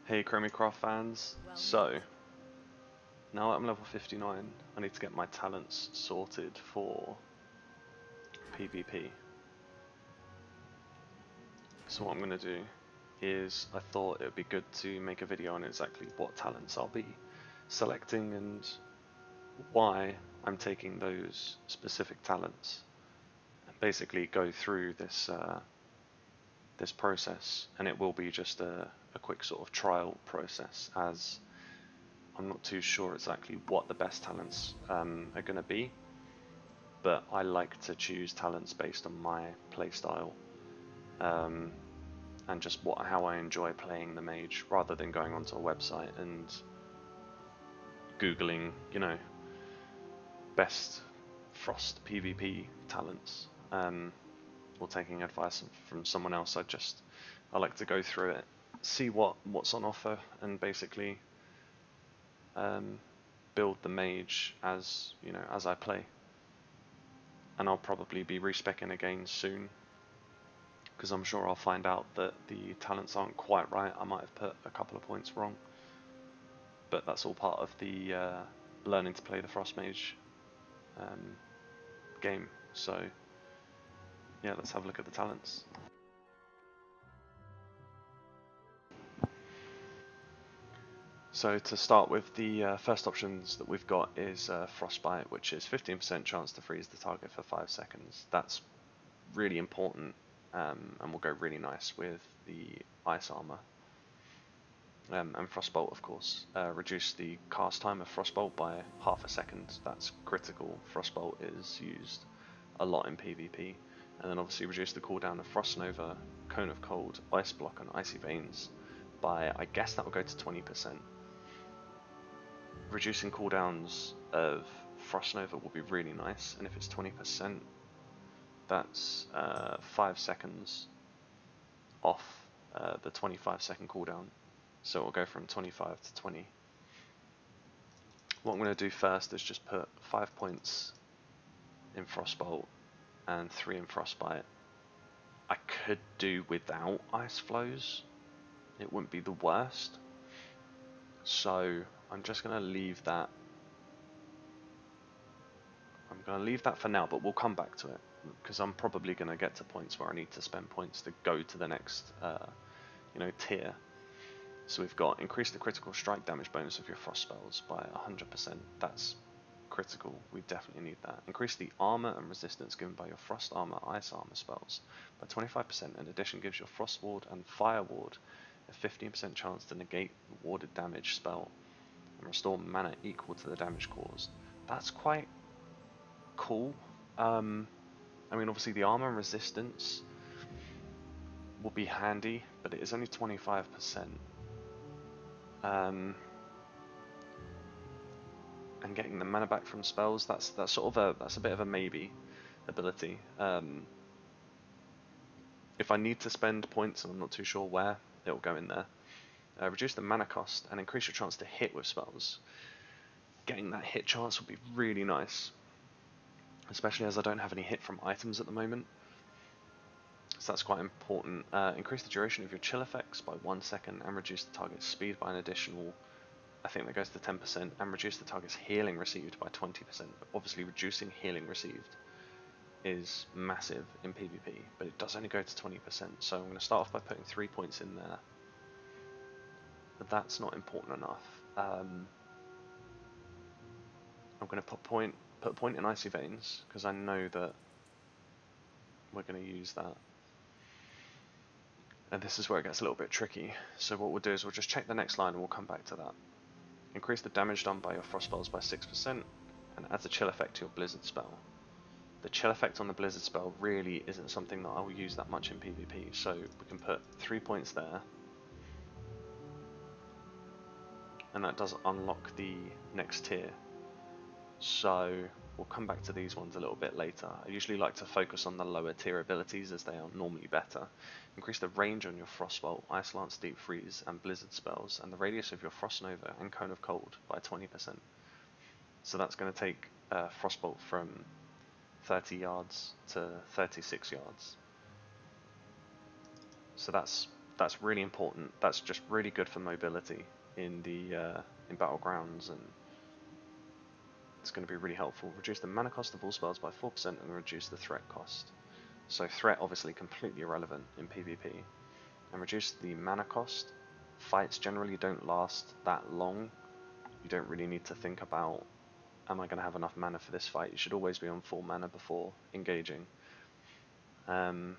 Hey ChromieCraft fans, so now that I'm level 59, I need to get my talents sorted for PvP. So what I'm going to do is, I thought it would be good to make a video on exactly what talents I'll be selecting and why I'm taking those specific talents, and basically go through this this process, and it will be just a quick sort of trial process, as I'm not too sure exactly what the best talents are going to be, but I like to choose talents based on my playstyle and just how I enjoy playing the mage, rather than going onto a website and googling, you know, best Frost PvP talents, or taking advice from someone else. I like to go through it, see what's on offer, and basically build the mage as I play. And I'll probably be respeccing again soon, because I'm sure I'll find out that the talents aren't quite right. I might have put a couple of points wrong, but that's all part of the learning to play the Frost Mage game. So yeah, let's have a look at the talents. So to start with, the first options that we've got is Frostbite, which is 15% chance to freeze the target for 5 seconds. That's really important, and will go really nice with the ice armor. And Frostbolt, of course, reduce the cast time of Frostbolt by half a second. That's critical. Frostbolt is used a lot in PvP. And then obviously reduce the cooldown of Frost Nova, Cone of Cold, Ice Block, and Icy Veins by, I guess that will go to 20%. Reducing cooldowns of Frost Nova will be really nice, and if it's 20%, that's 5 seconds off the 25-second cooldown. So it'll go from 25 to 20. What I'm going to do first is just put 5 points in Frostbolt and 3 in Frostbite. I could do without Ice Flows. It wouldn't be the worst. So I'm just going to leave that. I'm going to leave that for now, but we'll come back to it, because I'm probably going to get to points where I need to spend points to go to the next tier. So we've got increase the critical strike damage bonus of your frost spells by 100%. That's critical. We definitely need that. Increase the armor and resistance given by your frost armor, ice armor spells by 25%. In addition, gives your frost ward and fire ward a 15% chance to negate the warded damage spell and restore mana equal to the damage caused. That's quite cool. I mean, obviously the armor and resistance will be handy, but it is only 25%. And getting the mana back from spells, that's a bit of a maybe ability. If I need to spend points and I'm not too sure where, it will go in there. Reduce the mana cost and increase your chance to hit with spells. Getting that hit chance would be really nice, especially as I don't have any hit from items at the moment. So that's quite important. Increase the duration of your chill effects by 1 second and reduce the target's speed by an additional, I think that goes to 10%, and reduce the target's healing received by 20%. Obviously reducing healing received is massive in PvP, but it does only go to 20%, so I'm going to start off by putting 3 points in there. But that's not important enough. I'm going to put a point in Icy Veins, because I know that we're going to use that. And this is where it gets a little bit tricky. So what we'll do is we'll just check the next line and we'll come back to that. Increase the damage done by your frost spells by 6% and adds a chill effect to your blizzard spell. The chill effect on the blizzard spell really isn't something that I will use that much in PvP, so we can put 3 points there. And that does unlock the next tier. So we'll come back to these ones a little bit later. I usually like to focus on the lower tier abilities, as they are normally better. Increase the range on your Frostbolt, Ice Lance, Deep Freeze and Blizzard spells, and the radius of your Frost Nova and Cone of Cold by 20%. So that's going to take Frostbolt from 30 yards to 36 yards. So that's that's really important. That's just really good for mobility in the in battlegrounds, and it's going to be really helpful. Reduce the mana cost of all spells by 4% and reduce the threat cost. So threat obviously completely irrelevant in PvP. And reduce the mana cost. Fights generally don't last that long. You don't really need to think about, am I going to have enough mana for this fight? You should always be on full mana before engaging. So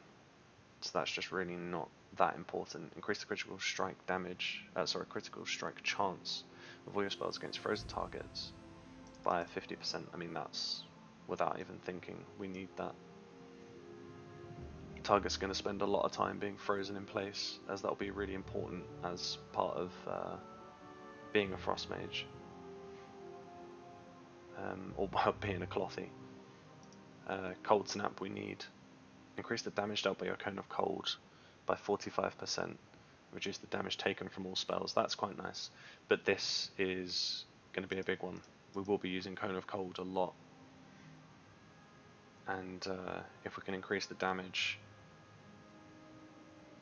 that's just really not that important. Increase the critical strike damage, critical strike chance of all your spells against frozen targets by 50%. I mean, that's without even thinking. We need that. Target's going to spend a lot of time being frozen in place, as that'll be really important as part of being a Frost Mage. Or being a Clothy. Cold Snap we need. Increase the damage dealt by your Cone of Cold by 45%. Reduce the damage taken from all spells. That's quite nice. But this is going to be a big one. We will be using Cone of Cold a lot. And if we can increase the damage,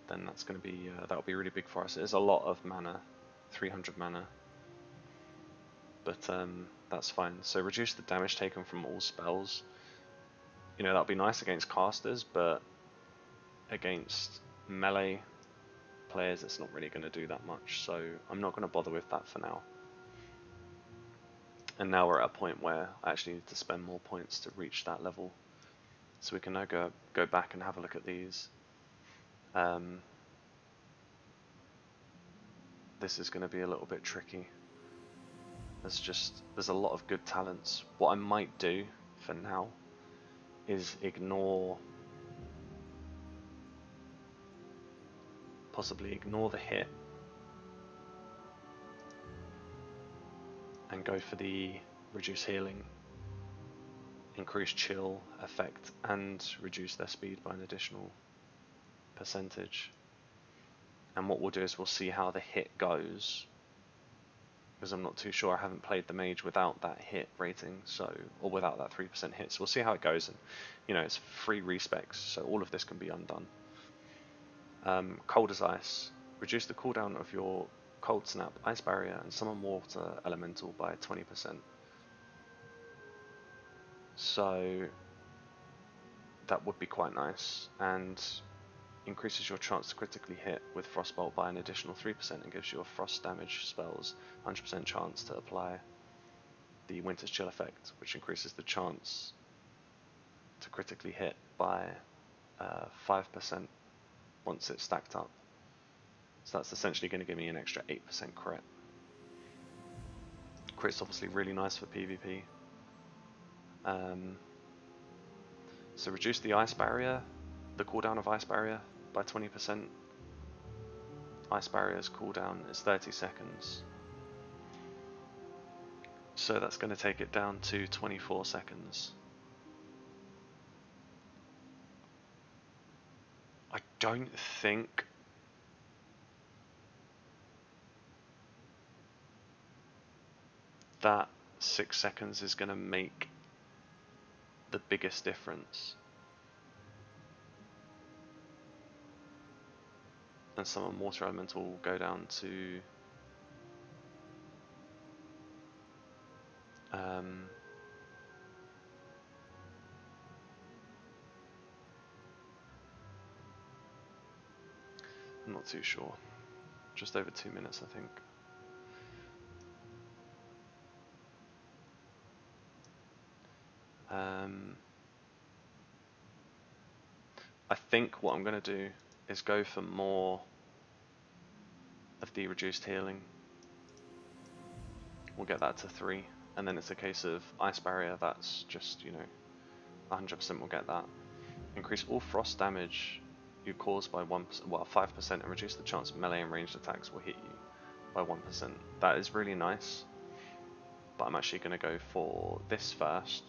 then that's going to be that'll be really big for us. It is a lot of mana, 300 mana. But that's fine. So reduce the damage taken from all spells. You know, that'll be nice against casters, but against melee players it's not really going to do that much, so I'm not going to bother with that for now. And now we're at a point where I actually need to spend more points to reach that level, so we can now go back and have a look at these. This is going to be a little bit tricky. There's a lot of good talents. What I might do for now is possibly ignore the hit and go for the reduce healing, increase chill effect, and reduce their speed by an additional percentage. And what we'll do is we'll see how the hit goes, because I'm not too sure. I haven't played the mage without that hit rating, or without that 3% hit, so we'll see how it goes. And you know, it's free respecs, so all of this can be undone. Cold as Ice. Reduce the cooldown of your Cold Snap, Ice Barrier, and Summon Water Elemental by 20%. So that would be quite nice, and increases your chance to critically hit with Frostbolt by an additional 3% and gives your frost damage spells 100% chance to apply the Winter's Chill effect, which increases the chance to critically hit by 5% once it's stacked up. So that's essentially going to give me an extra 8% crit. Crit's obviously really nice for PvP. So reduce the Ice Barrier, the cooldown of Ice Barrier by 20%. Ice Barrier's cooldown is 30 seconds. So that's going to take it down to 24 seconds. I don't think that 6 seconds is going to make the biggest difference. And Summon Water Elemental will go down to I'm not too sure. Just over 2 minutes, I think. I think what I'm going to do is go for more of the reduced healing. We'll get that to 3, and then it's a case of Ice Barrier. That's just, you know, 100% we'll get that. Increase all frost damage you cause by 5%, and reduce the chance melee and ranged attacks will hit you by 1%. That is really nice, but I'm actually going to go for this first,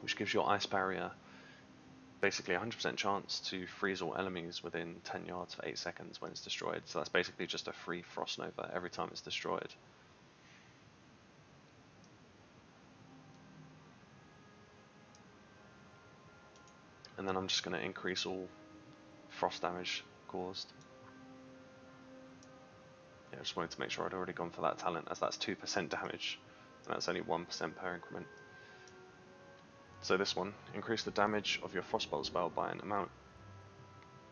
which gives your Ice Barrier basically 100% chance to freeze all enemies within 10 yards for 8 seconds when it's destroyed. So that's basically just a free Frost Nova every time it's destroyed. And then I'm just going to increase all frost damage caused. Yeah, I just wanted to make sure I'd already gone for that talent, as that's 2% damage, and that's only 1% per increment. So this one, increase the damage of your Frostbolt spell by an amount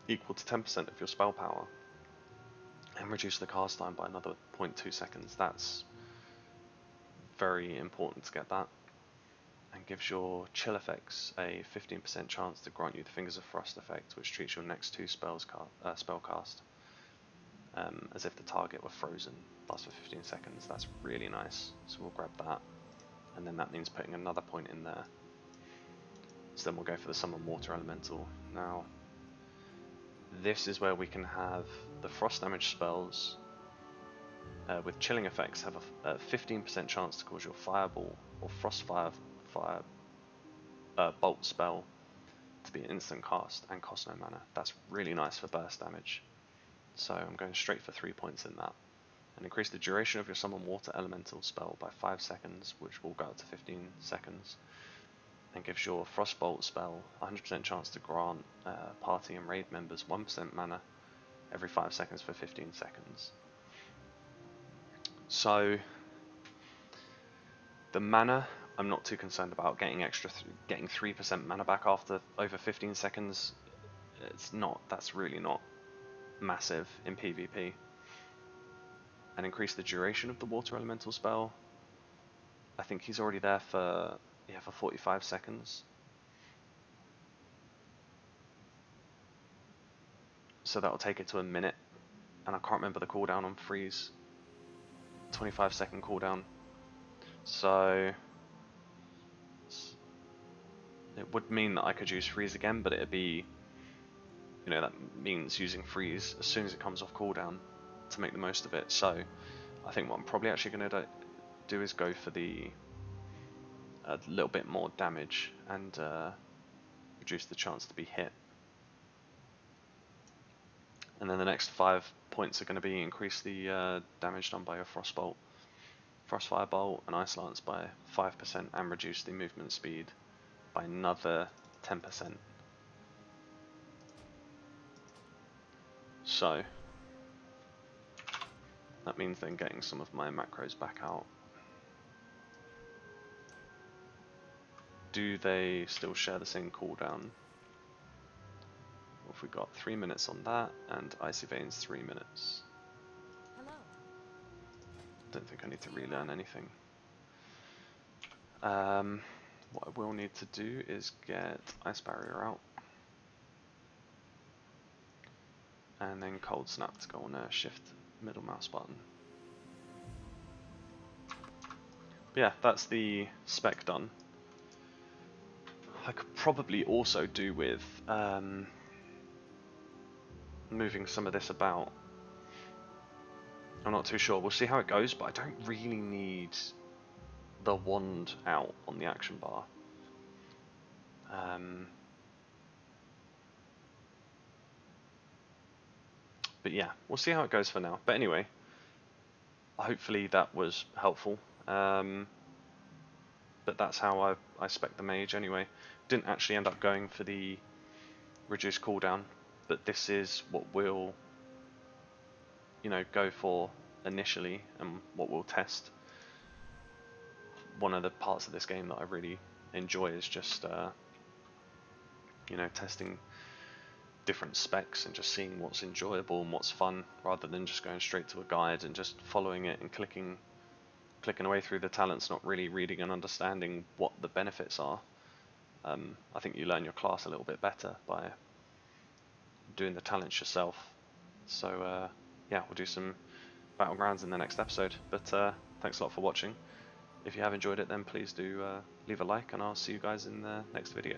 equal to 10% of your spell power, and reduce the cast time by another 0.2 seconds. That's very important to get that. And gives your chill effects a 15% chance to grant you the Fingers of Frost effect, which treats your next 2 spell cast as if the target were frozen. Lasts for 15 seconds. That's really nice. So we'll grab that, and then that means putting another point in there. So then we'll go for the Summon Water Elemental. Now, this is where we can have the frost damage spells with chilling effects have a 15% chance to cause your Fireball or Frostfire Bolt spell to be an instant cast and cost no mana. That's really nice for burst damage. So I'm going straight for 3 points in that. And increase the duration of your Summon Water Elemental spell by 5 seconds, which will go up to 15 seconds. And gives your Frostbolt spell 100% chance to grant party and raid members 1% mana every 5 seconds for 15 seconds. So the mana, I'm not too concerned about. Getting 3% mana back after over 15 seconds. That's really not massive in PvP. And increase the duration of the Water Elemental spell. I think he's already there for 45 seconds. So that'll take it to a minute. And I can't remember the cooldown on freeze. 25-second cooldown. So it would mean that I could use freeze again, but it'd be, that means using freeze as soon as it comes off cooldown to make the most of it. So I think what I'm probably actually going to do is go for a little bit more damage and reduce the chance to be hit. And then the next 5 points are going to be increase the damage done by your Frostbolt, Frostfire Bolt and Ice Lance by 5% and reduce the movement speed by another 10%. So that means then getting some of my macros back out. Do they still share the same cooldown? Well, if we got 3 minutes on that, and Icy Veins 3 minutes. Hello. Don't think I need to relearn anything. What I will need to do is get Ice Barrier out. And then Cold Snap to go on a shift middle mouse button. But yeah, that's the spec done. I could probably also do with moving some of this about. I'm not too sure. We'll see how it goes, but I don't really need the wand out on the action bar. But yeah, we'll see how it goes for now. But anyway, hopefully that was helpful. But that's how I spec the mage anyway. Didn't actually end up going for the reduced cooldown, but this is what we'll go for initially and what we'll test. One of the parts of this game that I really enjoy is just testing different specs and just seeing what's enjoyable and what's fun, rather than just going straight to a guide and just following it and clicking away through the talents, not really reading and understanding what the benefits are. I think you learn your class a little bit better by doing the talents yourself. So yeah, we'll do some battlegrounds in the next episode, but thanks a lot for watching. If you have enjoyed it, then please do leave a like, and I'll see you guys in the next video.